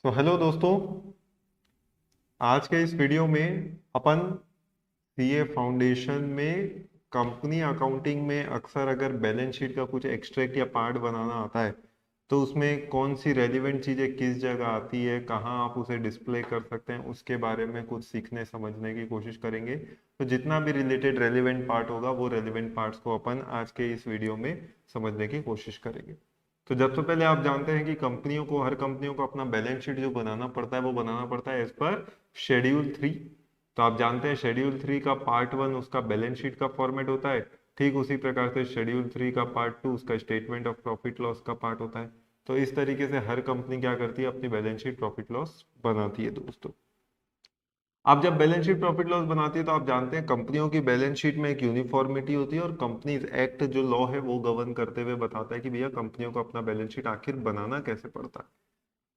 तो हेलो दोस्तों, आज के इस वीडियो में अपन सीए फाउंडेशन में कंपनी अकाउंटिंग में अक्सर अगर बैलेंस शीट का कुछ एक्सट्रैक्ट या पार्ट बनाना आता है तो उसमें कौन सी रेलिवेंट चीज़ें किस जगह आती है, कहाँ आप उसे डिस्प्ले कर सकते हैं, उसके बारे में कुछ सीखने समझने की कोशिश करेंगे। तो जितना भी रिलेटेड रेलिवेंट पार्ट होगा वो रेलिवेंट पार्ट्स को अपन आज के इस वीडियो में समझने की कोशिश करेंगे। तो जब से पहले आप जानते हैं कि हर कंपनियों को अपना बैलेंस शीट जो बनाना पड़ता है वो बनाना पड़ता है एज पर शेड्यूल 3। तो आप जानते हैं शेड्यूल 3 का पार्ट 1 उसका बैलेंस शीट का फॉर्मेट होता है। ठीक उसी प्रकार से शेड्यूल 3 का पार्ट 2 उसका स्टेटमेंट ऑफ प्रॉफिट लॉस का पार्ट होता है। तो इस तरीके से हर कंपनी क्या करती है, अपनी बैलेंस शीट प्रॉफिट लॉस बनाती है दोस्तों। आप जब बैलेंस शीट प्रॉफिट लॉस बनाती है तो आप जानते हैं कंपनियों की बैलेंस शीट में एक यूनिफॉर्मिटी होती है और कंपनीज एक्ट जो लॉ है वो गवर्न करते हुए बताता है कि भैया कंपनियों को अपना बैलेंस शीट आखिर बनाना कैसे पड़ता है।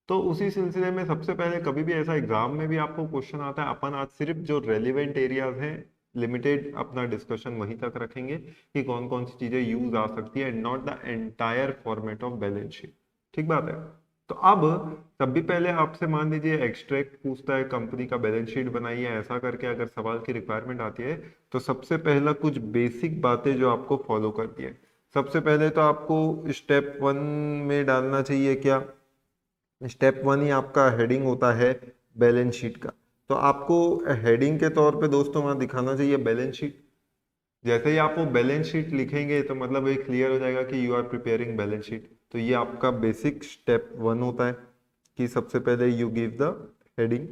तो उसी सिलसिले में सबसे पहले कभी भी ऐसा एग्जाम में भी आपको क्वेश्चन आता है, अपन आज सिर्फ जो रेलिवेंट एरियाज हैं लिमिटेड अपना डिस्कशन वहीं तक रखेंगे कि कौन कौन सी चीजें यूज आ सकती है, not the entire format of balance sheet. ठीक बात है। तो अब तब भी पहले आपसे मान लीजिए एक्सट्रैक्ट पूछता है कंपनी का बैलेंस शीट बनाइए, ऐसा करके अगर सवाल की रिक्वायरमेंट आती है तो सबसे पहला कुछ बेसिक बातें जो आपको फॉलो करती है। सबसे पहले तो आपको स्टेप 1 में डालना चाहिए क्या, स्टेप 1 ही आपका हेडिंग होता है बैलेंस शीट का। तो आपको हेडिंग के तौर पे दोस्तों वहां दिखाना चाहिए बैलेंस शीट। जैसे ही आप वो बैलेंस शीट लिखेंगे तो मतलब ये क्लियर हो जाएगा कि you are preparing balance sheet. तो ये आपका बेसिक स्टेप 1 होता है कि सबसे पहले यू गिव द हेडिंग।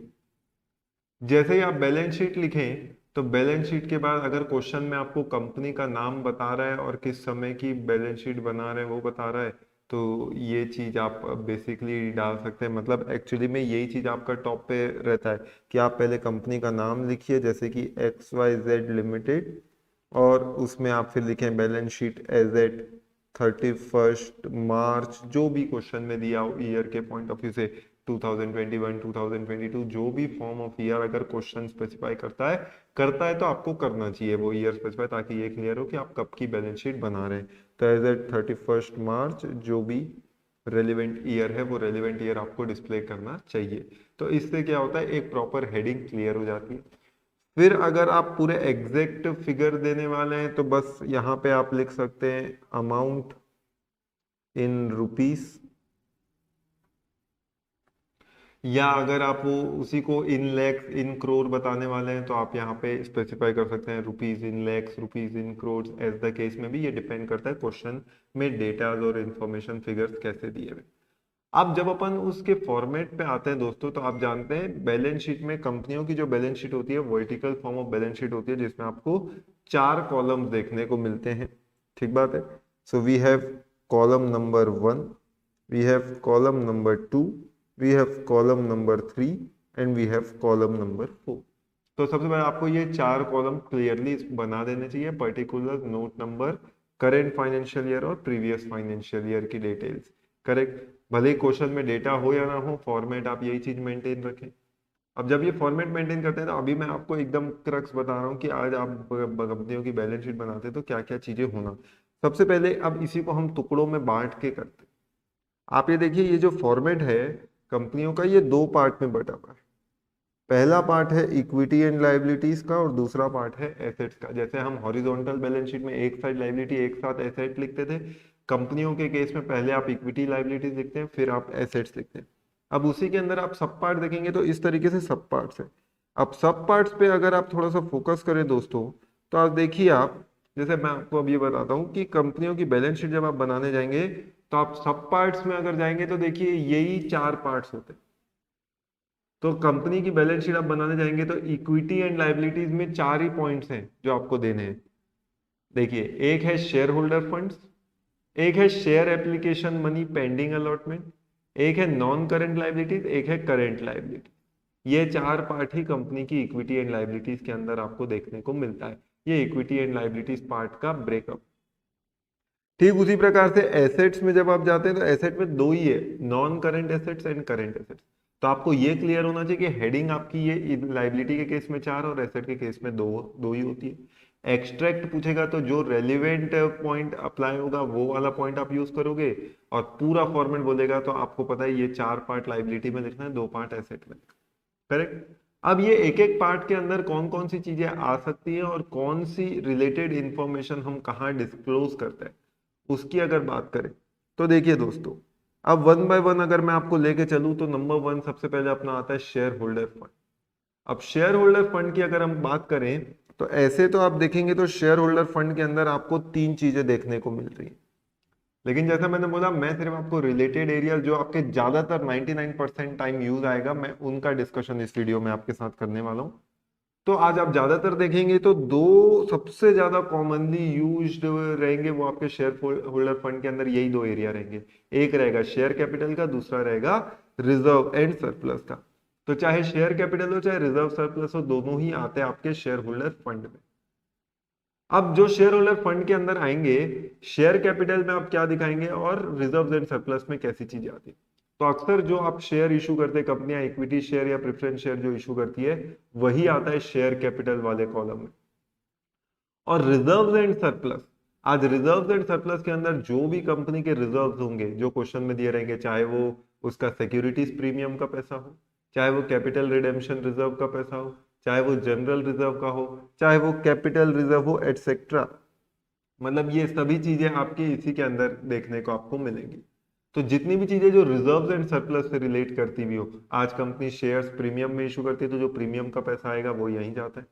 जैसे ही आप बैलेंस शीट लिखें तो बैलेंस शीट के बाद अगर क्वेश्चन में आपको कंपनी का नाम बता रहा है और किस समय की बैलेंस शीट बना रहे हैं वो बता रहा है तो ये चीज आप बेसिकली डाल सकते हैं। मतलब एक्चुअली में यही चीज आपका टॉप पे रहता है कि आप पहले कंपनी का नाम लिखिए जैसे कि XYZ लिमिटेड और उसमें आप फिर लिखें बैलेंस शीट एज एट 31 मार्च, जो भी क्वेश्चन में दिया हो ईयर के पॉइंट ऑफ व्यू से 2021 2022 जो भी फॉर्म ऑफ ईयर अगर क्वेश्चन स्पेसिफाई करता है तो आपको करना चाहिए वो ईयर स्पेसिफाई, ताकि ये क्लियर हो कि आप कब की बैलेंस शीट बना रहे हैं। तो एज एट 31 मार्च जो भी रेलिवेंट ईयर है वो रेलिवेंट ईयर आपको डिस्प्ले करना चाहिए। तो इससे क्या होता है, एक प्रॉपर हेडिंग क्लियर हो जाती है। फिर अगर आप पूरे एग्जैक्ट फिगर देने वाले हैं तो बस यहाँ पे आप लिख सकते हैं अमाउंट इन रुपीस, या अगर आप वो उसी को इन लैक्स इन करोड़ बताने वाले हैं तो आप यहाँ पे स्पेसिफाई कर सकते हैं rupees in lakhs rupees in crore. As the case में भी ये डिपेंड करता है क्वेश्चन में डेटाज और इंफॉर्मेशन फिगर्स कैसे दिए हुए। अब जब अपन उसके फॉर्मेट पे आते हैं दोस्तों तो आप जानते हैं बैलेंस शीट में कंपनियों की जो बैलेंस शीट होती है vertical form of balance sheet होती है जिसमें आपको 4 कॉलम्स देखने को मिलते हैं। ठीक बात है। So we have column number 1, we have column number 2, we have column number 3 and we have column number 4। तो सबसे पहले आपको ये 4 कॉलम क्लियरली बना देने चाहिए, particular note number, current financial year और प्रीवियस फाइनेंशियल ईयर की डिटेल्स। करेक्ट। भले ही क्वेश्चन में डेटा हो या ना हो, फॉर्मेट आप यही चीज मेंटेन रखें। अब जब ये फॉर्मेट मेंटेन करते हैं तो अभी मैं आपको एकदम क्रक्स बता रहा हूँ कि आज आप कंपनियों की बैलेंस शीट बनाते हैं तो क्या क्या चीजें होना। सबसे पहले अब इसी को हम टुकड़ों में बांट के करते हैं। आप ये देखिए, ये जो फॉर्मेट है कंपनियों का ये 2 पार्ट में बटा हुआ है। पहला पार्ट है इक्विटी एंड लाइबिलिटीज का और दूसरा पार्ट है एसेट्स का। जैसे हम हॉरिजॉन्टल बैलेंस शीट में एक साइड लाइबिलिटी एक साथ एसेट लिखते थे, कंपनियों के केस में पहले आप इक्विटी लाइबिलिटीज लिखते हैं फिर आप एसेट्स लिखते हैं। अब उसी के अंदर आप सब पार्ट देखेंगे तो इस तरीके से सब पार्ट्स है। अब सब पार्ट्स पे अगर आप थोड़ा सा फोकस करें दोस्तों तो आप देखिए, आप जैसे मैं आपको अब ये बताता हूँ कि कंपनियों की बैलेंस शीट जब आप बनाने जाएंगे तो आप सब पार्ट्स में अगर जाएंगे तो देखिए यही 4 पार्ट्स होते हैं। तो कंपनी की बैलेंस शीट आप बनाने जाएंगे तो इक्विटी एंड लाइबिलिटीज में 4 ही पॉइंट्स हैं जो आपको देने हैं। देखिए, एक है शेयर होल्डर फंड्स, एक है share application money pending allotment, एक है नॉन करंट लाइबिलिटीज, एक है करंट लाइबिलिटी। ये 4 पार्ट ही कंपनी की इक्विटी एंड लाइबिलिटीज के अंदर आपको देखने को मिलता है। ये इक्विटी एंड लाइबिलिटीज पार्ट का ब्रेकअप। ठीक उसी प्रकार से एसेट्स में जब आप जाते हैं तो एसेट में 2 ही है, non current assets and current assets. तो आपको ये क्लियर होना चाहिए कि हेडिंग आपकी ये लाइबिलिटी के केस में 4 और एसेट के केस में दो दो ही होती है। एक्सट्रैक्ट पूछेगा तो जो रेलिवेंट पॉइंट अप्लाई होगा वो वाला पॉइंट आप यूज करोगे, और पूरा फॉर्मेट बोलेगा तो आपको पता है ये 4 पार्ट लाइबिलिटी में लिखना है, 2 पार्ट एसेट में। करेक्ट। अब ये एक एक पार्ट के अंदर कौन कौन सी चीजें आ सकती हैं और कौन सी रिलेटेड इंफॉर्मेशन हम कहाँ डिस्क्लोज करते हैं उसकी अगर बात करें तो देखिए दोस्तों, अब वन बाय वन अगर मैं आपको लेके चलूं तो नंबर 1 सबसे पहले अपना आता है शेयर होल्डर फंड। अब शेयर होल्डर फंड की अगर हम बात करें तो ऐसे तो आप देखेंगे तो शेयर होल्डर फंड के अंदर आपको 3 चीजें देखने को मिल रही हैं, लेकिन जैसा मैंने बोला मैं सिर्फ आपको रिलेटेड एरिया जो आपके ज्यादातर 99% टाइम यूज आएगा मैं उनका डिस्कशन इस वीडियो में आपके साथ करने वाला हूँ। तो आज आप ज्यादातर देखेंगे तो 2 सबसे ज्यादा कॉमनली यूज्ड रहेंगे वो आपके शेयर होल्डर फंड के अंदर, यही 2 एरिया रहेंगे। एक रहेगा शेयर कैपिटल का, दूसरा रहेगा रिजर्व एंड सरप्लस का। तो चाहे शेयर कैपिटल हो चाहे रिजर्व सरप्लस हो, दोनों ही आते हैं आपके शेयर होल्डर फंड में। अब जो शेयर होल्डर फंड के अंदर आएंगे, शेयर कैपिटल में आप क्या दिखाएंगे और रिजर्व एंड सरप्लस में कैसी चीजें आती है। तो अक्सर जो आप शेयर इशू करते हैं कंपनियां, इक्विटी शेयर या प्रेफरेंस शेयर जो इशू करती है, वही आता है शेयर कैपिटल वाले कॉलम में। और रिजर्व एंड सरप्लस, आज रिजर्व एंड सरप्लस के अंदर जो भी कंपनी के रिजर्व होंगे जो क्वेश्चन में दिए रहेंगे, चाहे वो उसका सिक्योरिटीज प्रीमियम का पैसा हो, चाहे वो कैपिटल रिडेम्पशन रिजर्व का पैसा हो, चाहे वो जनरल रिजर्व का हो, चाहे वो कैपिटल रिजर्व हो, एटसेट्रा, मतलब ये सभी चीजें आपके इसी के अंदर देखने को आपको मिलेंगी। तो जितनी भी चीजें जो रिजर्व्स एंड सरप्लस से रिलेट करती हुई हो, आज कंपनी शेयर्स प्रीमियम में इशू करती है तो जो प्रीमियम का पैसा आएगा वो यहीं जाता है।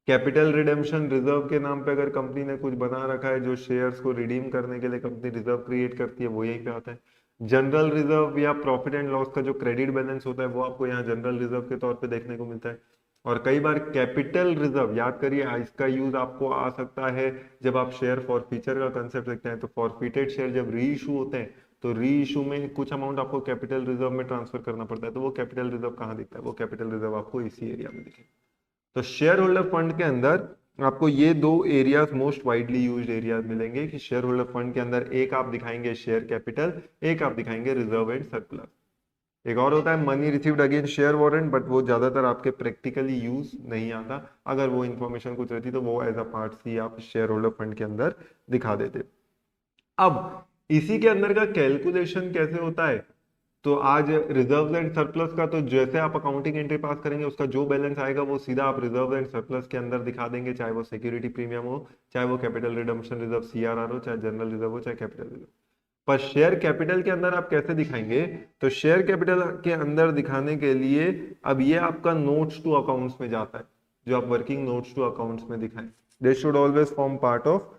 कैपिटल रिडेम्पशन रिजर्व के नाम पे अगर कंपनी ने कुछ बना रखा है जो शेयर्स को रिडीम करने के लिए कंपनी रिजर्व क्रिएट करती है, वो यहीं पे आता है। जनरल रिजर्व या प्रॉफिट एंड लॉस का जो क्रेडिट बैलेंस होता है वो आपको यहाँ जनरल रिजर्व के तौर पे देखने को मिलता है। और कई बार कैपिटल रिजर्व, याद करिए इसका यूज आपको आ सकता है जब आप शेयर फॉरफीचर का कंसेप्ट देखते हैं। तो फॉरफिटेड शेयर जब री इशू होते हैं तो री इशू में कुछ अमाउंट आपको कैपिटल रिजर्व में ट्रांसफर करना पड़ता है, तो वो कैपिटल रिजर्व कहाँ दिखता है, वो कैपिटल रिजर्व आपको इसी एरिया में दिखेगा। तो शेयर होल्डर फंड के अंदर आपको ये 2 areas most widely used areas मिलेंगे कि शेयर होल्डर फंड के अंदर एक आप दिखाएंगे शेयर कैपिटल, एक आप दिखाएंगे रिजर्व एंड सरप्लस। एक और होता है money received against share warrant, but वो ज्यादातर आपके प्रैक्टिकली यूज नहीं आता। अगर वो इन्फॉर्मेशन कुछ रहती तो वो एज अ पार्ट सी आप शेयर होल्डर फंड के अंदर दिखा देते। अब इसी के अंदर का कैलकुलेशन कैसे होता है, तो आज रिजर्व एंड सरप्लस का तो जैसे आप अकाउंटिंग एंट्री पास करेंगे उसका जो बैलेंस आएगा वो सीधा आप रिजर्व एंड सरप्लस के अंदर दिखा देंगे, चाहे वो सिक्योरिटी प्रीमियम हो, चाहे वो कैपिटल रिडम्पशन रिजर्व सीआरआर हो, चाहे जनरल रिजर्व हो, चाहे कैपिटल रिजर्व। पर शेयर कैपिटल के अंदर आप कैसे दिखाएंगे, तो शेयर कैपिटल के अंदर दिखाने के लिए अब ये आपका नोट्स टू अकाउंट्स में जाता है, जो आप वर्किंग नोट्स टू अकाउंट्स में दिखाएं। They should always form part of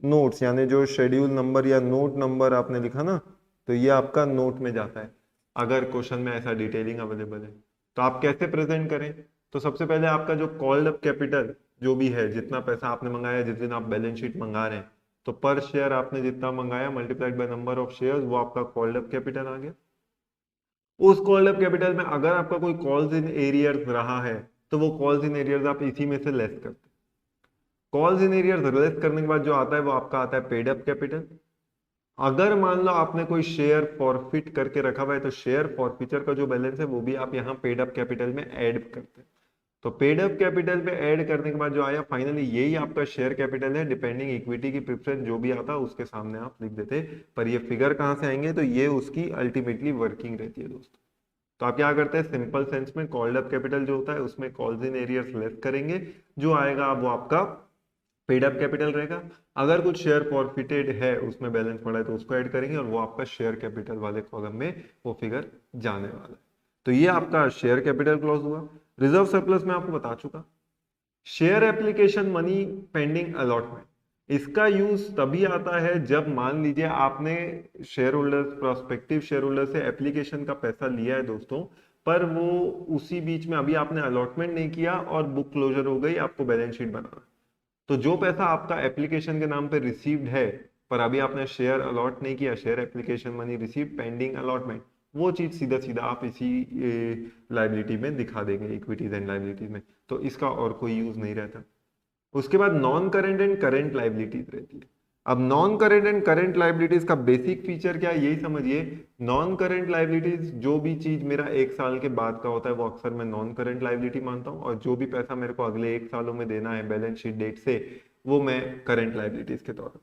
notes, यानी जो शेड्यूल नंबर या नोट नंबर आपने लिखा ना, तो ये आपका नोट में जाता है अगर क्वेश्चन में ऐसा डिटेलिंग अवेलेबल है। तो आप कैसे प्रेजेंट करें, तो सबसे पहले आपका जो कॉल्ड अप कैपिटल जो भी है, जितना पैसा आपने मंगाया जिस दिन आप बैलेंस शीट मंगा रहे हैं, तो पर शेयर आपने जितना मंगाया multiplied by number of shares, वो आपका कॉल्ड अप कैपिटल आ गया। उस कॉल्ड अप कैपिटल में अगर आपका कोई कॉल्स इन एरियर्स रहा है तो वो कॉल्स इन एरियर्स आप इसी में से लेस करते हैं। कॉल्स इन एरियर्स लेस करने के बाद जो आता है वो आपका आता है पेड अप कैपिटल। अगर मान लो आपने कोई शेयर फॉरफिट करके रखा हुआ है तो शेयर फॉरफीचर का जो बैलेंस है वो भी आप यहाँ पेड अप कैपिटल में ऐड करते हैं। तो पेड अप कैपिटल पे ऐड करने के बाद जो आया फाइनली यही आपका शेयर कैपिटल है। डिपेंडिंग इक्विटी की प्रेफरेंस जो भी आता उसके सामने आप लिख देते, पर ये फिगर कहाँ से आएंगे, तो ये उसकी अल्टीमेटली वर्किंग रहती है दोस्तों। तो आप क्या करते हैं, सिंपल सेंस में कॉल्ड अप कैपिटल जो होता है उसमें कॉल्स इन एरियर्स लेस करेंगे, जो आएगा वो आपका पेड अप कैपिटल रहेगा। अगर कुछ शेयर फॉरफिटेड है उसमें बैलेंस पड़ा है तो उसको ऐड करेंगे और वो आपका शेयर कैपिटल वाले कॉलम में वो फिगर जाने वाला है। तो ये आपका शेयर कैपिटल क्लॉज हुआ। रिजर्व सरप्लस में आपको बता चुका। Share application money pending allotment, इसका यूज तभी आता है जब मान लीजिए आपने share holders, prospective share holder से एप्लीकेशन का पैसा लिया है दोस्तों, पर वो उसी बीच में अभी आपने अलॉटमेंट नहीं किया और बुक क्लोजर हो गई, आपको बैलेंस शीट बनाना। तो जो पैसा आपका एप्लीकेशन के नाम पे रिसीव्ड है पर अभी आपने शेयर अलॉट नहीं किया, share application money received pending allotment, वो चीज सीधा सीधा आप इसी लाइबिलिटी में दिखा देंगे, इक्विटीज एंड लाइबिलिटीज में। तो इसका और कोई यूज नहीं रहता। उसके बाद non current and current liabilities रहती है। अब non current and current liabilities का बेसिक फीचर क्या है, यही समझिए। नॉन करेंट लाइबिलिटीज, जो भी चीज मेरा 1 साल के बाद का होता है वो अक्सर मैं नॉन करेंट लाइबिलिटी मानता हूँ, और जो भी पैसा मेरे को अगले 1 सालों में देना है बैलेंस शीट डेट से, वो मैं करंट लाइबिलिटीज के तौर पर।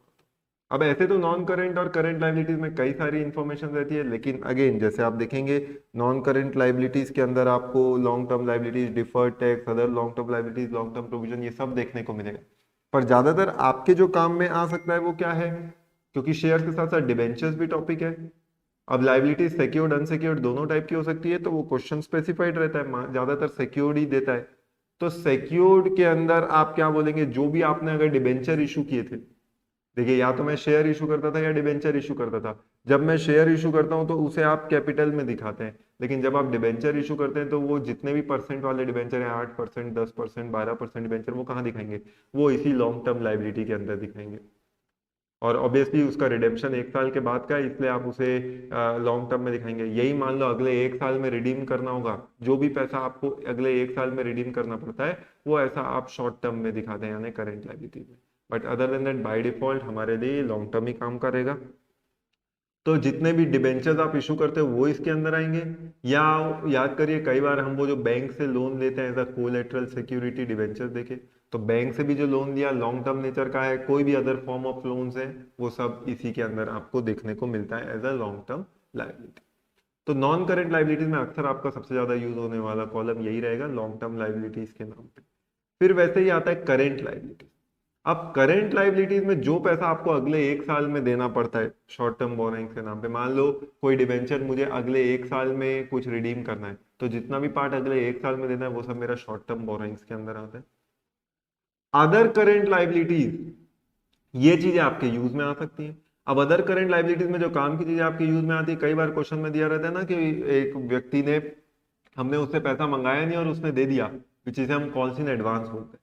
अब ऐसे तो नॉन करंट और करंट लाइबिलिटीज में कई सारी इंफॉर्मेशन रहती है, लेकिन अगेन जैसे आप देखेंगे नॉन करंट लाइबिलिटीज के अंदर आपको long term liabilities, deferred tax, other long term liabilities, long term provision, ये सब देखने को मिलेगा। पर ज्यादातर आपके जो काम में आ सकता है वो क्या है, क्योंकि शेयर के साथ साथ डिबेंचर्स भी टॉपिक है। अब लाइबिलिटी सिक्योर्ड अनसिक्योर्ड दोनों टाइप की हो सकती है, तो वो क्वेश्चन स्पेसिफाइड रहता है, ज्यादातर सिक्योर्ड ही देता है। तो सिक्योर्ड के अंदर आप क्या बोलेंगे, जो भी आपने अगर डिबेंचर इशू किए थे, देखिए या तो मैं शेयर इशू करता था या डिबेंचर इशू करता था। जब मैं शेयर इशू करता हूं तो उसे आप कैपिटल में दिखाते हैं, लेकिन जब आप डिबेंचर इशू करते हैं तो वो जितने भी परसेंट वाले डिबेंचर है, 8%, 10%, 12% डिबेंचर, वो कहाँ दिखाएंगे, वो इसी लॉन्ग टर्म लाइबिलिटी के अंदर दिखाएंगे। और ऑब्वियसली उसका रिडेम्पशन 1 साल के बाद का है, इसलिए आप उसे लॉन्ग टर्म में दिखाएंगे। यही मान लो अगले 1 साल में रिडीम करना होगा, जो भी पैसा आपको अगले 1 साल में रिडीम करना पड़ता है वो ऐसा आप शॉर्ट टर्म में दिखाते हैं, यानी करंट लायबिलिटी में। But other than that by default हमारे लिए लॉन्ग टर्म ही काम करेगा। तो जितने भी डिबेंचर्स आप इशू करते हो वो इसके अंदर आएंगे। या याद करिए कई बार हम वो जो बैंक से लोन लेते हैं as a collateral security debentures देखे, तो बैंक से भी जो लोन लिया लॉन्ग टर्म नेचर का है, कोई भी अदर फॉर्म ऑफ लोन्स है, वो सब इसी के अंदर आपको देखने को मिलता है as a long term liability. तो नॉन करेंट लायबिलिटीज में अक्सर आपका सबसे ज्यादा यूज होने वाला कॉलम यही रहेगा, लॉन्ग टर्म लायबिलिटीज के नाम पे। फिर वैसे ही आता है करेंट लायबिलिटीज। अब करंट लाइबिलिटीज में जो पैसा आपको अगले 1 साल में देना पड़ता है शॉर्ट टर्म बोरोइंग्स के नाम पे, मान लो कोई डिबेंचर मुझे अगले 1 साल में कुछ रिडीम करना है, तो जितना भी पार्ट अगले 1 साल में देना है वो सब मेरा शॉर्ट टर्म बोरोइंग्स के अंदर आता है। अदर करंट लाइबिलिटीज ये चीजें आपके यूज में आ सकती हैं। अब अदर करंट लाइबिलिटीज में जो काम की चीजें आपके यूज में आती है, कई बार क्वेश्चन में दिया रहता है ना कि एक व्यक्ति ने, हमने उससे पैसा मंगाया नहीं और उसने दे दिया, जिसे हम कॉल्स इन एडवांस बोलते हैं।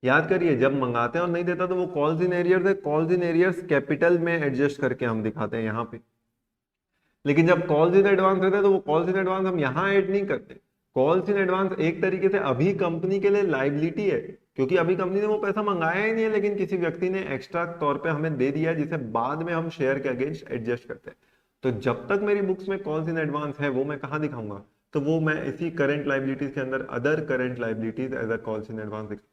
याद करिए जब मंगाते हैं और नहीं देता तो वो कॉल्स इन एरियर्स है, कॉल्स इन एरियर्स कैपिटल में एडजस्ट करके हम दिखाते हैं यहाँ पे। लेकिन जब कॉल्स इन एडवांस रहता है तो वो कॉल्स इन एडवांस हम यहाँ ऐड नहीं करते। कॉल्स इन एडवांस एक तरीके से अभी कंपनी के लिए लाइबिलिटी है, क्योंकि अभी कंपनी ने वो पैसा मंगाया ही नहीं है, लेकिन किसी व्यक्ति ने एक्स्ट्रा तौर पे हमें दे दिया है, जिसे बाद में हम शेयर के अगेंस्ट एडजस्ट करते हैं। तो जब तक मेरी बुक्स में कॉल्स इन एडवांस है वो मैं कहाँ दिखाऊंगा, तो वो मैं इसी करंट लाइबिलिटीज के अंदर other current liabilities as a calls in advance दिखा।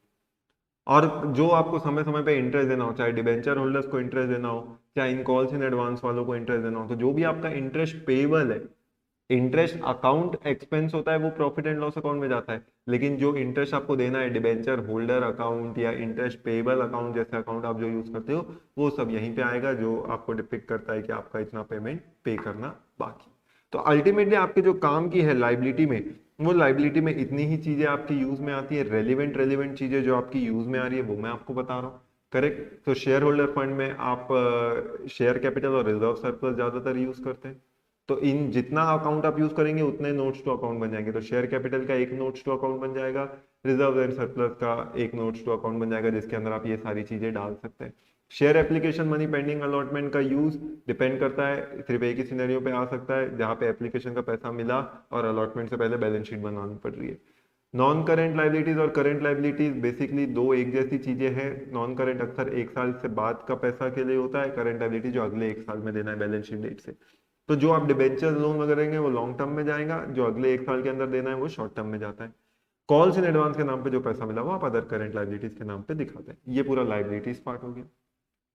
और जो आपको समय समय पे इंटरेस्ट देना हो, चाहे डिबेंचर होल्डर्स को इंटरेस्ट देना हो, चाहे इन कॉल्स इन एडवांस वालों को इंटरेस्ट देना हो, तो जो भी आपका इंटरेस्ट पेएबल है, इंटरेस्ट अकाउंट एक्सपेंस होता है वो प्रॉफिट एंड लॉस अकाउंट में जाता है, लेकिन जो इंटरेस्ट आपको देना है डिबेंचर होल्डर अकाउंट या इंटरेस्ट पेएबल अकाउंट जैसे अकाउंट आप जो यूज करते हो, वो सब यहीं पे आएगा, जो आपको डिपिक्ट करता है कि आपका इतना पेमेंट पे करना बाकी। तो अल्टीमेटली आपके जो काम की है लाइबिलिटी में, वो लाइबिलिटी में इतनी ही चीजें आपकी यूज में आती है। रेलिवेंट चीजें जो आपकी यूज में आ रही है वो मैं आपको बता रहा हूँ। करेक्ट। तो शेयर होल्डर फंड में आप शेयर कैपिटल और रिजर्व सरप्लस ज्यादातर यूज करते हैं। तो इन जितना अकाउंट आप यूज करेंगे उतने नोट्स टू अकाउंट बन जाएंगे। तो शेयर कैपिटल का एक नोट्स टू अकाउंट बन जाएगा, रिजर्व एंड सरप्लस का एक नोट्स टू अकाउंट बन जाएगा, जिसके अंदर आप ये सारी चीजें डाल सकते हैं। Share application money pending allotment का यूज डिपेंड करता है, सिर्फ एक ही सिनेरियो पे आ सकता है जहां पे एप्लीकेशन का पैसा मिला और अलॉटमेंट से पहले बैलेंस शीट बनानी पड़ रही है। नॉन करेंट लाइबिलिटीज और करेंट लाइबिलिटीज बेसिकली दो एक जैसी चीजें हैं। नॉन करेंट अक्सर 1 साल से बाद का पैसा के लिए होता है, करेंट लाइबिलिटी जो अगले 1 साल में देना है बैलेंस शीट डेट से। तो जो आप डिबेंचर लोन वगैरह देंगे वो लॉन्ग टर्म में जाएगा, जो अगले 1 साल के अंदर देना है वो शॉर्ट टर्म में जाता है। कॉल्स इन एडवांस के नाम पे जो पैसा मिला वो आप अदर करेंट लाइबिलिटीज के नाम पे दिखाते हैं। ये पूरा लाइबिलिटीज पार्ट हो गया।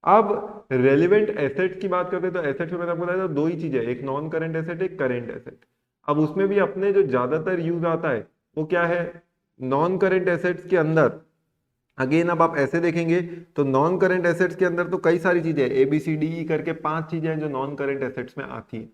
अब रेलिवेंट एसेट की बात करते हैं, तो एसेट में मैंने आपको बताया था दो ही चीजें, एक नॉन करेंट एसेट, एक करेंट एसेट। अब उसमें भी अपने जो ज्यादातर यूज आता है वो क्या है, नॉन करेंट एसेट्स के अंदर अगेन अब आप ऐसे देखेंगे तो नॉन करेंट एसेट्स के अंदर तो कई सारी चीजें ABCDE करके 5 चीजें हैं जो नॉन करेंट एसेट्स में आती है।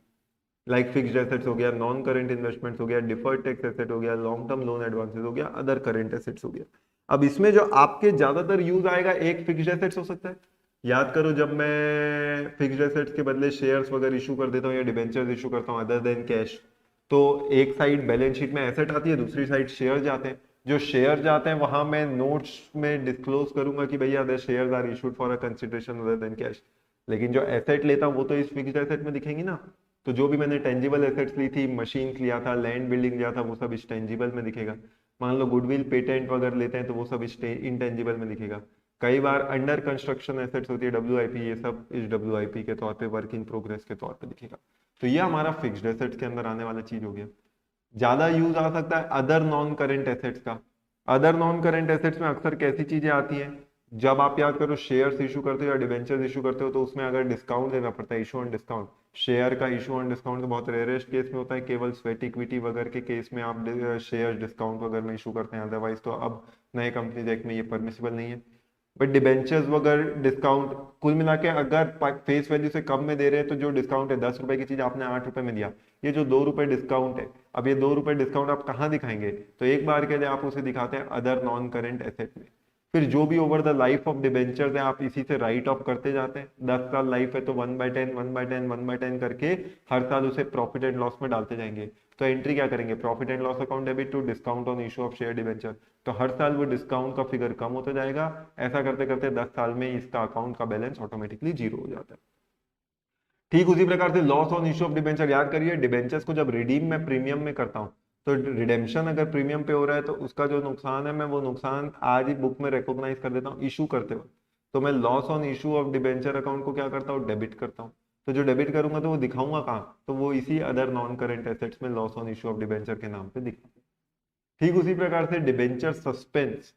लाइक फिक्स्ड एसेट्स हो गया, नॉन करेंट इन्वेस्टमेंट्स हो गया, डिफर्ड टैक्स एसेट हो गया, लॉन्ग टर्म लोन एडवांसेस हो गया, अदर करेंट एसेट्स हो गया। अब इसमें जो आपके ज्यादातर यूज आएगा एक फिक्स्ड एसेट्स हो सकता है। याद करो जब मैं फिक्स्ड एसेट्स के बदले शेयर्स वगैरह इशू कर देता हूँ या डिबेंचर्स इशू करता हूँ अदर देन कैश, तो एक साइड बैलेंस शीट में एसेट आती है, दूसरी साइड शेयर जाते हैं। जो शेयर जाते हैं वहां मैं नोट्स में डिस्क्लोज करूंगा कि भैया the shares are issued for a consideration other than cash, लेकिन जो एसेट लेता हूं वो तो इस फिक्स्ड एसेट में दिखेंगी ना। तो जो भी मैंने टेंजिबल एसेट्स ली थी, मशीन लिया था, लैंड बिल्डिंग लिया था, वो सब इस टेंजिबल में दिखेगा। मान लो गुडविल पेटेंट वगैरह लेते हैं तो वो सब इस इनटेंजिबल में दिखेगा। कई बार अंडर कंस्ट्रक्शन एसेट्स होती है WIP, ये सब इस WIP के तौर पे, वर्क इन प्रोग्रेस के तौर पे दिखेगा। तो ये हमारा फिक्स्ड एसेट्स के अंदर आने वाला चीज हो गया। ज्यादा यूज आ सकता है अदर नॉन करेंट एसेट्स का। अदर नॉन करेंट एसेट्स में अक्सर कैसी चीजें आती हैं, जब आप याद करो शेयर्स इशू करते हो या डिबेंचर्स इशू करते हो तो उसमें अगर डिस्काउंट देना पड़ता है, इशू ऑन डिस्काउंट, शेयर का इशू ऑन डिस्काउंट तो बहुत रेयरेस्ट केस में होता है, केवल स्वेट इक्विटी वगैरह के केस में आप शेयर डिस्काउंट वगैरह में इशू करते हैं, अदरवाइज तो अब नए कंपनीज एक्ट में ये परमिसिबल नहीं है। बट डिबेंचर्स वगैरह डिस्काउंट कुल मिला के अगर फेस वैल्यू से कम में दे रहे हैं तो जो डिस्काउंट है 10 रुपए की चीज आपने 8 रुपए में दिया, ये जो 2 रुपए डिस्काउंट है, अब ये 2 रुपए डिस्काउंट आप कहाँ दिखाएंगे, तो एक बार के लिए आप उसे दिखाते हैं अदर नॉन करेंट एसेट में। फिर जो भी over the life of debentures है आप इसी से राइट ऑफ करते जाते हैं, 10 साल लाइफ है तो 1/10 1/10 1/10 करके हर साल उसे प्रॉफिट एंड लॉस में डालते जाएंगे। तो एंट्री क्या करेंगे, profit and loss account debit to discount on issue of share debenture, तो हर साल वो डिस्काउंट का फिगर कम होता जाएगा। ऐसा करते करते 10 साल में इसका अकाउंट का बैलेंस ऑटोमेटिकली जीरो हो जाता है। ठीक उसी प्रकार से loss on issue of debenture, याद करिए डिबेंचर्स को जब रिडीम मैं प्रीमियम में करता हूँ तो रिडेम्पशन अगर प्रीमियम पे हो रहा है तो उसका जो नुकसान है मैं वो नुकसान आज ही बुक में रिकॉग्नाइज कर देता हूँ इशू करते वक्त। तो मैं loss on issue of debenture account को क्या करता हूँ, डेबिट करता हूँ। तो जो डेबिट करूंगा तो वो दिखाऊंगा कहाँ, तो वो इसी अदर नॉन करेंट एसेट्स में loss on issue of debenture के नाम पे दिखाऊंगा। ठीक उसी प्रकार से डिबेंचर सस्पेंस,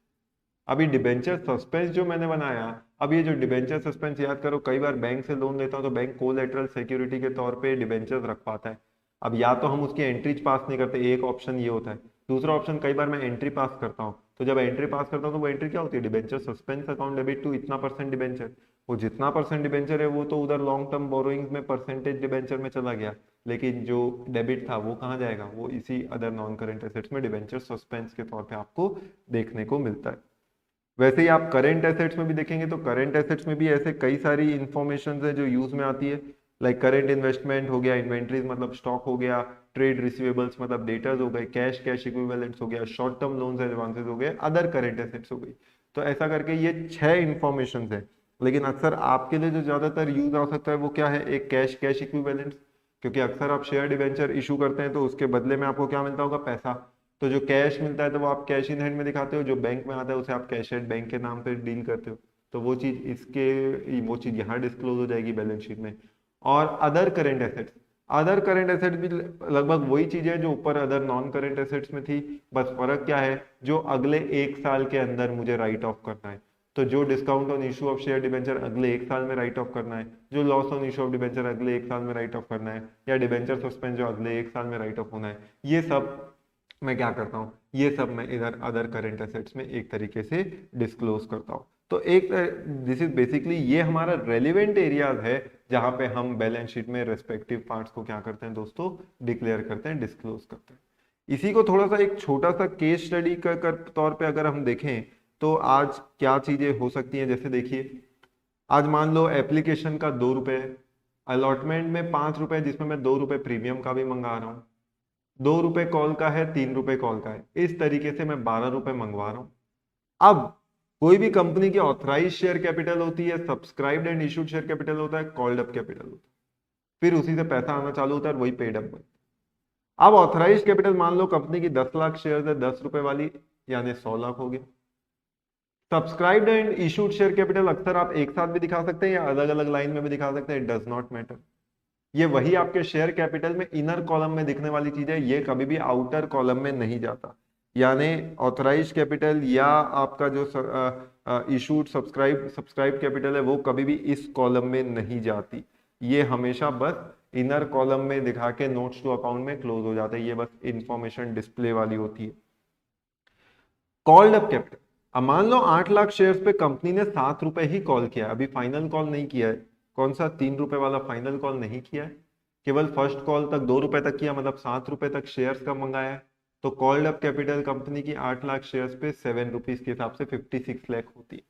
अभी डिबेंचर सस्पेंस जो मैंने बनाया, अब ये जो डिबेंचर सस्पेंस याद करो कई बार बैंक से लोन लेता हूँ तो बैंक कोलैटरल सिक्योरिटी के तौर पे डिबेंचर्स रख पाता है। अब या तो हम उसकी एंट्रीज पास नहीं करते, एक ऑप्शन ये होता है, दूसरा ऑप्शन कई बार मैं एंट्री पास करता हूँ, तो जब एंट्री पास करता हूँ तो वो एंट्री क्या होती है, debenture suspense account debit to इतना परसेंट डिबेंचर, वो जितना परसेंट डिबेंचर है वो तो उधर लॉन्ग टर्म बोरोइंग्स में परसेंटेज डिबेंचर में चला गया, लेकिन जो डेबिट था वो कहाँ जाएगा, वो इसी अदर नॉन करेंट एसेट्स में डिबेंचर सस्पेंस के तौर पे आपको देखने को मिलता है। वैसे ही आप करेंट एसेट्स में भी देखेंगे तो करेंट एसेट्स में भी ऐसे कई सारी इंफॉर्मेशन है जो यूज में आती है, लाइक करेंट इन्वेस्टमेंट हो गया, इन्वेंट्रीज मतलब स्टॉक हो गया, ट्रेड रिसीवेबल्स मतलब डेटर्स हो गए, कैश कैश इक्विवेलेंट्स हो गया, शॉर्ट टर्म लोन्स एडवांसेस हो गए, अदर करेंट एसेट्स हो गई। तो ऐसा करके ये 6 इंफॉर्मेशन है, लेकिन अक्सर आपके लिए जो ज्यादातर यूज आ सकता है वो क्या है, एक कैश कैश इक्विवेलेंट्स, क्योंकि अक्सर आप शेयर डिवेंचर इशू करते हैं तो उसके बदले में आपको क्या मिलता होगा, पैसा। तो जो कैश मिलता है तो वो आप कैश इन हैंड में दिखाते हो, जो बैंक में आता है उसे आप कैश एट बैंक के नाम पे डील करते हो, तो वो चीज इसके वो चीज यहाँ डिस्क्लोज हो जाएगी बैलेंस शीट में। और other current assets, other current assets भी लगभग वही चीज है जो ऊपर अदर नॉन करेंट एसेट्स में थी, बस फर्क क्या है, जो अगले 1 साल के अंदर मुझे राइट ऑफ करना है। तो जो discount on issue of share debenture अगले 1 साल में राइट ऑफ करना है, जो loss on issue of debenture अगले 1 साल में राइट ऑफ करना है, या डिबेंचर सस्पेंस जो अगले 1 साल में राइट ऑफ होना है, ये सब मैं क्या करता हूँ, ये सब मैं इधर अदर करेंट एसेट्स में एक तरीके से डिस्क्लोज करता हूँ। तो एक दिस इज बेसिकली ये हमारा रेलिवेंट एरियाज है जहां पे हम बैलेंस शीट में रेस्पेक्टिव पार्ट्स को क्या करते हैं दोस्तों, डिक्लेयर करते हैं, डिस्क्लोज करते हैं। इसी को थोड़ा सा एक छोटा सा केस स्टडी कर तौर पे अगर हम देखें तो आज क्या चीजें हो सकती हैं, जैसे देखिए आज मान लो एप्लीकेशन का 2 रुपए है, अलॉटमेंट में 5 रुपए जिसमें मैं 2 रुपए प्रीमियम का भी मंगा रहा हूँ, 2 रुपए कॉल का है, 3 रुपए कॉल का है, इस तरीके से मैं 12 रुपए मंगवा रहा हूं। अब कोई भी कंपनी की ऑथराइज शेयर कैपिटल होती है, subscribed and issued share capital होता है, कॉल्ड अप कैपिटल होता है, फिर उसी से पैसा आना चालू होता है, वही पेड अप बनता है। अब ऑथराइज कैपिटल मान लो कंपनी की 10 लाख शेयर है, 10 रुपए वाली, यानी 100 लाख हो गया। Subscribed and issued share capital अक्सर आप एक साथ भी दिखा सकते हैं या अलग अलग लाइन में भी दिखा सकते हैं, इट डज नॉट मैटर। ये वही आपके शेयर कैपिटल में इनर कॉलम में दिखने वाली चीज है, ये कभी भी आउटर कॉलम में नहीं जाता, यानी ऑथराइज कैपिटल या आपका जो इशूड सब्सक्राइब कैपिटल है वो कभी भी इस कॉलम में नहीं जाती, ये हमेशा बस इनर कॉलम में दिखा के नोट्स टू अकाउंट में क्लोज हो जाता है, ये बस इंफॉर्मेशन डिस्प्ले वाली होती है। कॉल्ड अप कैपिटल, अब मान लो 8 लाख शेयर्स पे कंपनी ने 7 रुपए ही कॉल किया, अभी फाइनल कॉल नहीं किया है, कौन सा 3 रुपए वाला फाइनल कॉल नहीं किया है, केवल फर्स्ट कॉल तक 2 रुपए तक किया, मतलब 7 रुपए तक शेयर्स का मंगाया है। तो कॉल्ड अप कैपिटल कंपनी की 8 लाख शेयर्स पे 7 रुपीज के हिसाब से 56 लाख होती है।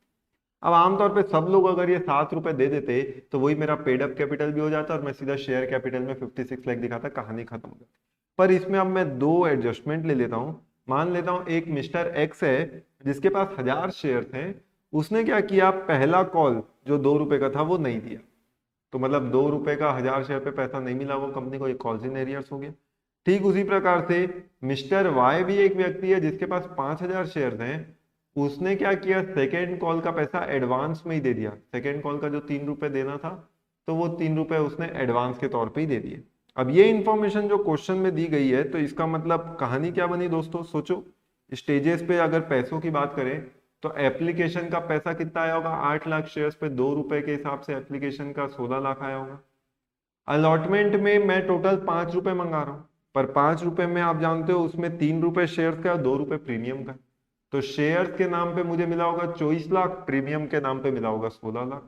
अब आमतौर पे सब लोग अगर ये 7 रुपए दे देते तो वही मेरा पेड अप कैपिटल भी हो जाता और मैं सीधा शेयर कैपिटल में 56 लाख दिखाता, कहानी खत्म हो जाती। पर इसमें अब मैं 2 एडजस्टमेंट ले लेता हूँ। मान लेता हूँ एक मिस्टर एक्स है जिसके पास 1000 शेयर्स हैं, उसने क्या किया, पहला कॉल जो 2 रुपए का था वो नहीं दिया, तो मतलब 2 रुपए का 1000 शेयर पे पैसा नहीं मिला वो कंपनी को, एक कॉल्स इन एरियर्स हो गया। ठीक उसी प्रकार से मिस्टर वाई भी एक व्यक्ति है जिसके पास 5000 शेयर्स हैं, उसने क्या किया, सेकेंड कॉल का पैसा एडवांस में ही दे दिया, सेकेंड कॉल का जो 3 रुपए देना था तो वो 3 रुपए उसने एडवांस के तौर पे ही दे दिए। अब ये इंफॉर्मेशन जो क्वेश्चन में दी गई है तो इसका मतलब कहानी क्या बनी दोस्तों, सोचो। स्टेजेस पे अगर पैसों की बात करें तो एप्लीकेशन का पैसा कितना आया होगा, 8 लाख शेयर्स पे 2 रुपए के हिसाब से एप्लीकेशन का 16 लाख आया होगा। अलॉटमेंट में मैं टोटल 5 रुपए मंगा रहा हूँ, पर 5 रुपए में आप जानते हो उसमें 3 रुपए शेयर्स का और 2 रुपए प्रीमियम का। तो शेयर्स के नाम पे मुझे मिला होगा 24 लाख, प्रीमियम के नाम पे मिला होगा 16 लाख।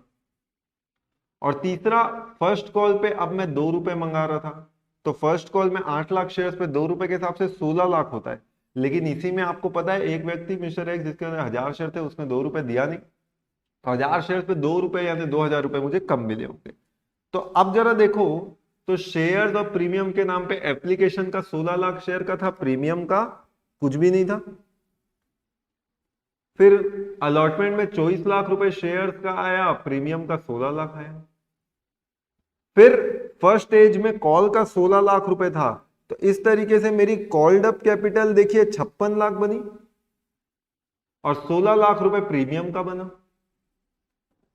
और तीसरा, फर्स्ट कॉल पे अब मैं 2 रुपए मंगा रहा था, तो फर्स्ट कॉल में 8 लाख शेयर्स पे 2 रुपए के हिसाब से 16 लाख होता है। लेकिन इसी में आपको पता है एक व्यक्ति मिस्टर एक्स जिसके अंदर 1000 शेयर थे उसने 2 रुपए दिया नहीं, तो 1000 शेयर पे 2 रुपए यानी 2000 रुपए मुझे कम मिले होंगे। तो अब जरा देखो, तो शेयर्स और प्रीमियम के नाम पे एप्लीकेशन का 16 लाख शेयर का था, प्रीमियम का कुछ भी नहीं था। फिर अलॉटमेंट में 24 लाख रुपए शेयर्स का आया, प्रीमियम का 16 लाख आया। फिर फर्स्ट स्टेज में कॉल का 16 लाख रुपए था, तो इस तरीके से मेरी कॉल्ड अप कैपिटल देखिए 56 लाख बनी और 16 लाख रुपए प्रीमियम का बना।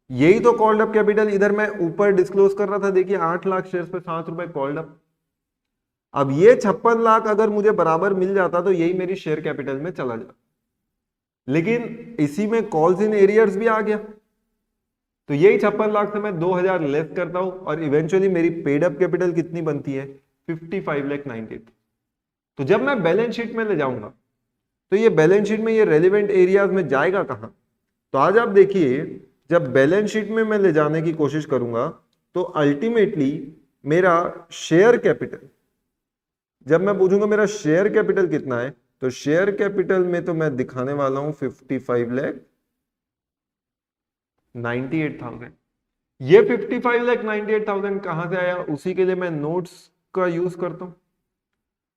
यही तो कॉल्ड अप कैपिटल इधर मैं ऊपर डिस्क्लोज कर रहा था, देखिए 8 लाख शेयर्स पे 7 रुपए कॉल्ड अप। अब ये 56 लाख अगर मुझे बराबर मिल जाता तो यही मेरी शेयर कैपिटल में चला जाता, लेकिन इसी में कॉल्स इन एरियर्स भी आ गया, तो यही 56 लाख से मैं 2000 लेस करता हूं और इवेंचुअली मेरी पेड अप कैपिटल कितनी बनती है, 55,98,000। तो जब मैं बैलेंस शीट में ले जाऊंगा तो ये बैलेंस शीट में ये रेलिवेंट एरियाज में जाएगा कहां, तो आज आप देखिए जब बैलेंस शीट में मैं ले जाने की कोशिश करूंगा तो अल्टीमेटली मेरा शेयर कैपिटल, जब मैं पूछूंगा मेरा शेयर कैपिटल कितना है, तो शेयर कैपिटल में तो मैं दिखाने वाला हूं 55,98,000। ये 55,98,000 कहां से आया, उसी के लिए मैं नोट्स का यूज करता हूं।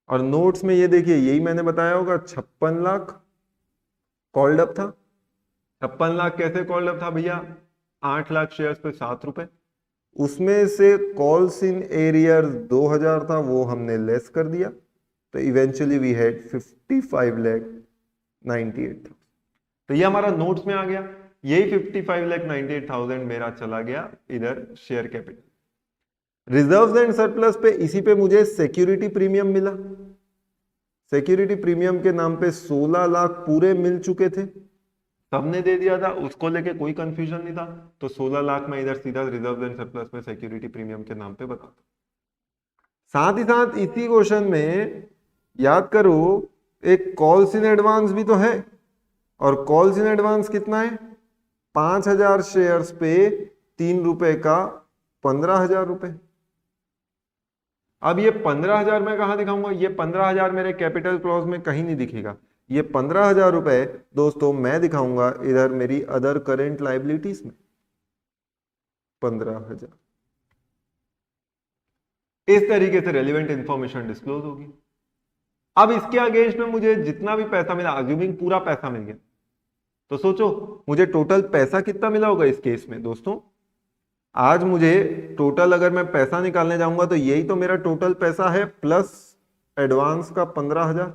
और नोट्स में ये देखिए यही मैंने बताया होगा, 56 लाख कॉल्ड अप था। 56 लाख कैसे कॉल्ड अप था भैया, 8 लाख शेयर्स पे 7 रुपए, उसमें से कॉल्स इन एरियर 2000 था वो हमने लेस कर दिया, तो इवेंचुअली वी हैड 55,98,000। तो ये हमारा नोट्स में आ गया, यही 55,98,000 मेरा चला गया इधर share capital. Reserves and surplus पे इसी पे मुझे सिक्योरिटी प्रीमियम मिला, सिक्योरिटी प्रीमियम के नाम पे 16 लाख पूरे मिल चुके थे, सबने दे दिया था, उसको लेके कोई कंफ्यूजन नहीं था, तो 16 लाख में इधर सीधा रिजर्व एंड सरप्लस में सिक्योरिटी प्रीमियम के नाम पे बताता। साथ ही साथ इसी क्वेश्चन में याद करो एक कॉल्स इन एडवांस भी तो है, और कॉल्स इन एडवांस कितना है, 5000 शेयर्स पे 3 रुपए का 15,000 रुपए। अब ये 15,000 मैं कहां दिखाऊंगा, ये 15,000 मेरे कैपिटल क्लॉज में कहीं नहीं दिखेगा, ये 15,000 रुपए दोस्तों मैं दिखाऊंगा इधर मेरी अदर करेंट लाइबिलिटीज में, 15,000। इस तरीके से रेलिवेंट इंफॉर्मेशन डिस्क्लोज होगी। अब इसके अगेंस्ट में मुझे जितना भी पैसा मिला, अज्यूमिंग पूरा पैसा मिल गया, तो सोचो मुझे टोटल पैसा कितना मिला होगा इस केस में दोस्तों। आज मुझे टोटल अगर मैं पैसा निकालने जाऊंगा तो यही तो मेरा टोटल पैसा है, प्लस एडवांस का 15,000,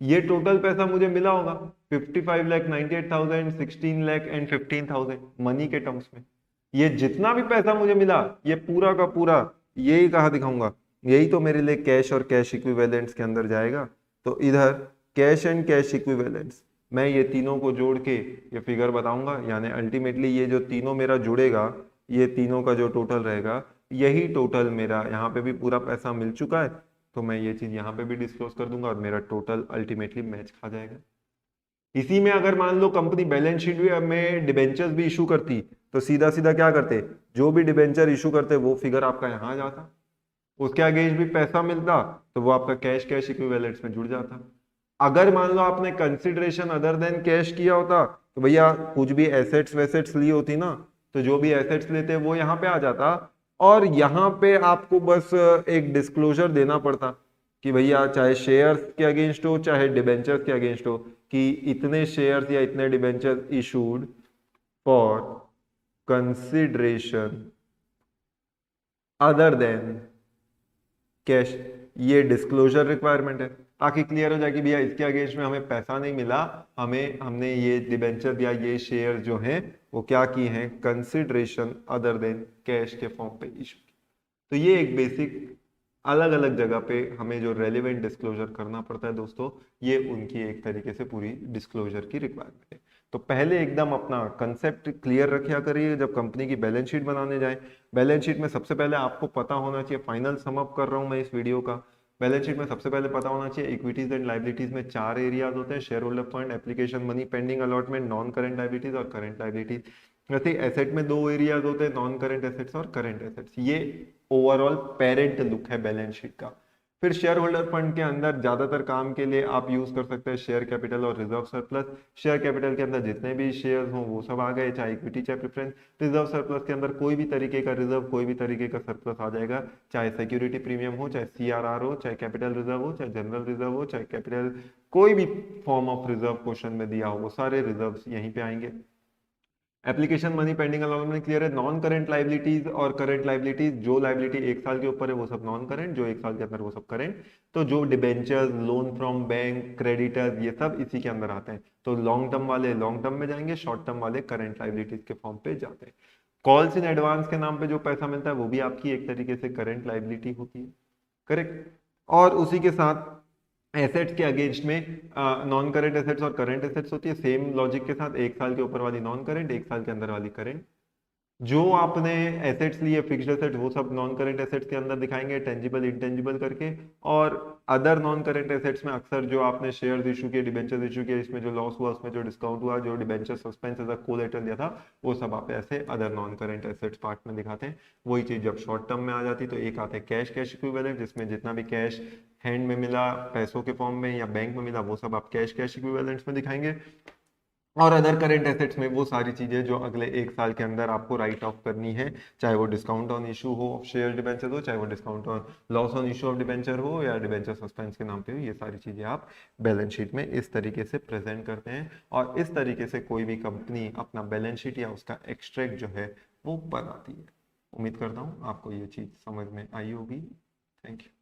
ये टोटल पैसा मुझे मिला होगा 55,98,000, 16 लाख एंड 15,000 मनी के टर्म्स में। ये जितना भी पैसा मुझे मिला ये पूरा का पूरा यही कहाँ दिखाऊंगा, यही तो मेरे लिए कैश और कैश इक्विवेलेंट्स के अंदर जाएगा। तो इधर कैश एंड कैश इक्विवेलेंट्स मैं ये तीनों को जोड़ के ये फिगर बताऊंगा, यानी अल्टीमेटली ये जो तीनों मेरा जुड़ेगा, ये तीनों का जो टोटल रहेगा यही टोटल मेरा, यहाँ पे भी पूरा पैसा मिल चुका है तो मैं ये चीज यहाँ पे भी डिस्क्लोज कर दूंगा और मेरा टोटल अल्टीमेटली मैच खा जाएगा। इसी में अगर मान लो कंपनी बैलेंस शीट में डिबेंचर्स भी इशू करती तो सीधा सीधा क्या करते, जो भी डिबेंचर इशू करते वो फिगर आपका यहाँ जाता, उसके अगेंस्ट भी पैसा मिलता तो वो आपका कैश कैश इक्विवेलेंट्स में जुड़ जाता। अगर मान लो आपने कंसिडरेशन अदर देन कैश किया होता तो भैया कुछ भी एसेट्स वेसेट्स ली होती ना, तो जो भी एसेट्स लेते वो यहाँ पे आ जाता और यहाँ पे आपको बस एक डिस्क्लोजर देना पड़ता कि भैया चाहे शेयर्स के अगेंस्ट हो चाहे डिबेंचर्स के अगेंस्ट हो कि इतने शेयर्स या इतने debenture issued for consideration other than cash, ये डिस्क्लोजर रिक्वायरमेंट है ताकि क्लियर हो जाए कि भैया इसके अगेंस्ट में हमें पैसा नहीं मिला, हमने ये डिबेंचर या ये शेयर जो हैं वो क्या की हैं, कंसिडरेशन अदर देन कैश के फॉर्म पे इशू। तो ये एक बेसिक अलग अलग जगह पे हमें जो रेलिवेंट डिस्क्लोजर करना पड़ता है दोस्तों, ये उनकी एक तरीके से पूरी डिस्क्लोजर की रिक्वायरमेंट है। तो पहले एकदम अपना कंसेप्ट क्लियर रखा करिए जब कंपनी की बैलेंस शीट बनाने जाए। बैलेंस शीट में सबसे पहले आपको पता होना चाहिए, फाइनल सम अप कर रहा हूं मैं इस वीडियो का, बैलेंस शीट में सबसे पहले पता होना चाहिए इक्विटीज एंड लाइबिलिटीज में 4 एरियाज होते हैं, share holder fund, application money, pending allotment, non current liabilities और करंट लाइबिलिटीज। वैसे एसेट में 2 एरियाज होते हैं, नॉन करंट एसेट्स और करंट एसेट्स। ये ओवरऑल पेरेंट लुक है बैलेंस शीट का। फिर शेयर होल्डर फंड के अंदर ज्यादातर काम के लिए आप यूज कर सकते हैं शेयर कैपिटल और रिजर्व सरप्लस। शेयर कैपिटल के अंदर जितने भी शेयर्स हों वो सब आ गए, चाहे इक्विटी चाहे प्रेफरेंस। रिजर्व सरप्लस के अंदर कोई भी तरीके का रिजर्व, कोई भी तरीके का सरप्लस आ जाएगा, चाहे सिक्योरिटी प्रीमियम हो, चाहे सीआरआर हो, चाहे कैपिटल रिजर्व हो, चाहे जनरल रिजर्व हो, चाहे कैपिटल कोई भी फॉर्म ऑफ रिजर्व क्वेश्चन में दिया हो, वो सारे रिजर्व यहीं पे आएंगे। Application money, pending allotment clear है। नॉन करंट लाइबिलिटीज और करंट लाइबिलिटीज, जो लाइबिलिटी 1 साल के ऊपर है वो सब नॉन करंट, जो 1 साल के अंदर वो सब करंट। तो जो debentures, loan from bank, creditors, ये सब इसी के अंदर आते हैं। तो लॉन्ग टर्म वाले लॉन्ग टर्म में जाएंगे, शॉर्ट टर्म वाले करंट लाइबिलिटीज के फॉर्म पे जाते हैं। कॉल्स इन एडवांस के नाम पे जो पैसा मिलता है वो भी आपकी एक तरीके से करंट लाइबिलिटी होती है, करेक्ट। और उसी के साथ एसेट्स के अगेंस्ट में नॉन करंट एसेट्स और करंट एसेट्स होती है, सेम लॉजिक के साथ। 1 साल के ऊपर वाली नॉन करंट, 1 साल के अंदर वाली करंट। जो आपने एसेट्स लिए फिक्स्ड एसेट, वो सब नॉन करंट एसेट्स के अंदर दिखाएंगे, टेंजिबल इंटेंजिबल करके। और अदर नॉन करंट एसेट्स में अक्सर जो आपने शेयर्स इशू किए, डिबेंचर्स इशू किए, इसमें जो लॉस हुआ, उसमें जो डिस्काउंट हुआ, जो debenture suspense as a collateral दिया था, वो सब आप ऐसे other non current assets part में दिखाते हैं। वही चीज जब शॉर्ट टर्म में आ जाती है तो एक आते हैं कैश, कैश इक्विवेलेंट, जिसमें जितना भी कैश हैंड में मिला, पैसों के फॉर्म में या बैंक में मिला, वो सब आप कैश, कैश इक्विवेलेंट्स में दिखाएंगे। और अदर करंट एसेट्स में वो सारी चीजें जो अगले 1 साल के अंदर आपको राइट ऑफ करनी है, चाहे वो डिस्काउंट ऑन इशू हो ऑफ शेयर डिबेंचर हो, चाहे वो discount on loss on issue of debenture हो, या डिबेंचर सस्पेंस के नाम पे हो, ये सारी चीजें आप बैलेंस शीट में इस तरीके से प्रेजेंट करते हैं। और इस तरीके से कोई भी कंपनी अपना बैलेंस शीट या उसका एक्सट्रैक्ट जो है वो बनाती है। उम्मीद करता हूँ आपको ये चीज समझ में आई होगी। Thank you.